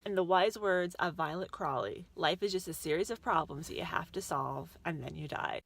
In the wise words of Violet Crawley, life is just a series of problems that you have to solve, and then you die.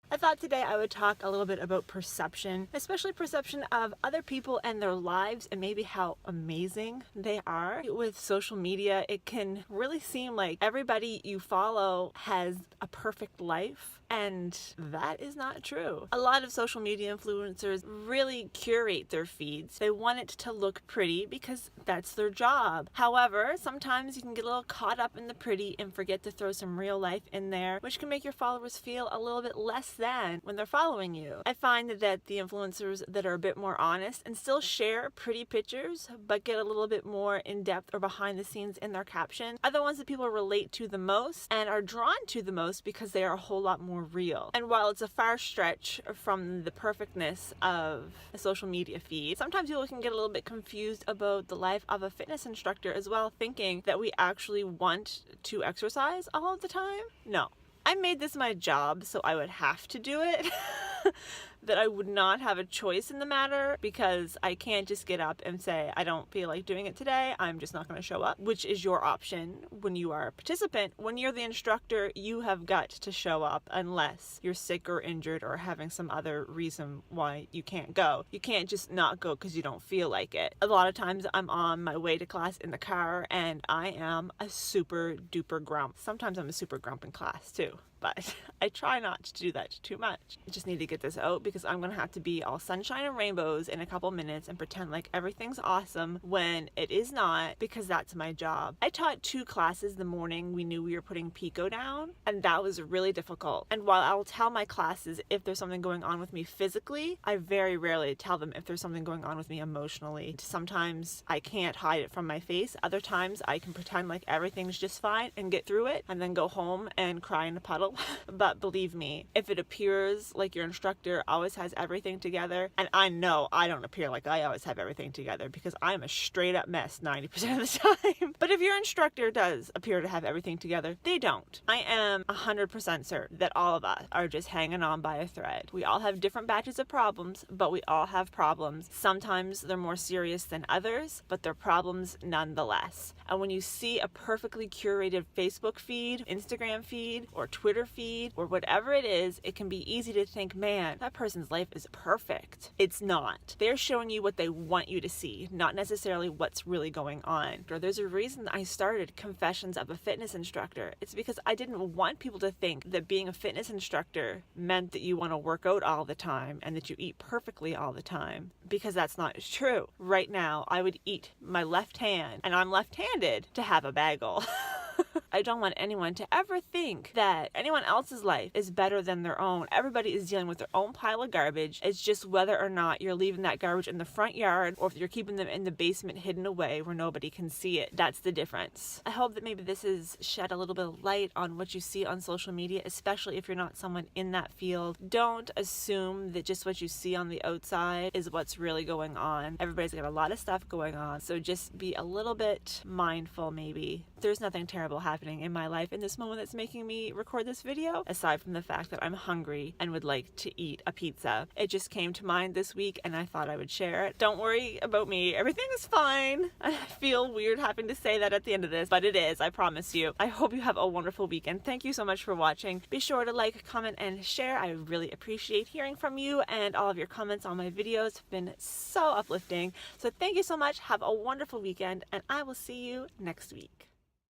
I thought today I would talk a little bit about perception, especially perception of other people and their lives and maybe how amazing they are. With social media, it can really seem like everybody you follow has a perfect life, and that is not true. A lot of social media influencers really curate their feeds. They want it to look pretty because that's their job. However, sometimes you can get a little caught up in the pretty and forget to throw some real life in there, which can make your followers feel a little bit less than when they're following you. I find that the influencers that are a bit more honest and still share pretty pictures but get a little bit more in depth or behind the scenes in their caption are the ones that people relate to the most and are drawn to the most because they are a whole lot more real. And while it's a far stretch from the perfectness of a social media feed, sometimes people can get a little bit confused about the life of a fitness instructor as well, thinking that we actually want to exercise all of the time. No. I made this my job, so I would have to do it. That I would not have a choice in the matter, because I can't just get up and say, I don't feel like doing it today, I'm just not going to show up, which is your option when you are a participant. When you're the instructor, you have got to show up unless you're sick or injured or having some other reason why you can't go. You can't just not go because you don't feel like it. A lot of times I'm on my way to class in the car and I am a super duper grump. Sometimes I'm a super grump in class too, but I try not to do that too much. I just need to get this out because I'm going to have to be all sunshine and rainbows in a couple minutes and pretend like everything's awesome when it is not, because that's my job. I taught 2 classes the morning we knew we were putting Pico down, and that was really difficult. And while I'll tell my classes if there's something going on with me physically, I very rarely tell them if there's something going on with me emotionally. Sometimes I can't hide it from my face. Other times I can pretend like everything's just fine and get through it and then go home and cry in a puddle. But believe me, if it appears like your instructor always has everything together, and I know I don't appear like I always have everything together because I'm a straight up mess 90% of the time, but if your instructor does appear to have everything together, they don't. I am 100% certain that all of us are just hanging on by a thread. We all have different batches of problems, but we all have problems. Sometimes they're more serious than others, but they're problems nonetheless. And when you see a perfectly curated Facebook feed, Instagram feed, or Twitter feed, or whatever it is, it can be easy to think, man, that person's life is perfect. It's not. They're showing you what they want you to see, not necessarily what's really going on. There's a reason I started Confessions of a Fitness Instructor. It's because I didn't want people to think that being a fitness instructor meant that you want to work out all the time and that you eat perfectly all the time, because that's not true. Right now, I would eat my left hand, and I'm left-handed, to have a bagel. I don't want anyone to ever think that anyone else's life is better than their own. Everybody is dealing with their own pile of garbage. It's just whether or not you're leaving that garbage in the front yard or if you're keeping them in the basement hidden away where nobody can see it. That's the difference. I hope that maybe this has shed a little bit of light on what you see on social media, especially if you're not someone in that field. Don't assume that just what you see on the outside is what's really going on. Everybody's got a lot of stuff going on, so just be a little bit mindful maybe. There's nothing terrible happening in my life in this moment that's making me record this video, aside from the fact that I'm hungry and would like to eat a pizza. It just came to mind this week and I thought I would share it. Don't worry about me. Everything is fine. I feel weird having to say that at the end of this, but it is, I promise you. I hope you have a wonderful weekend. Thank you so much for watching. Be sure to like, comment, and share. I really appreciate hearing from you, and all of your comments on my videos have been so uplifting. So thank you so much. Have a wonderful weekend, and I will see you next week.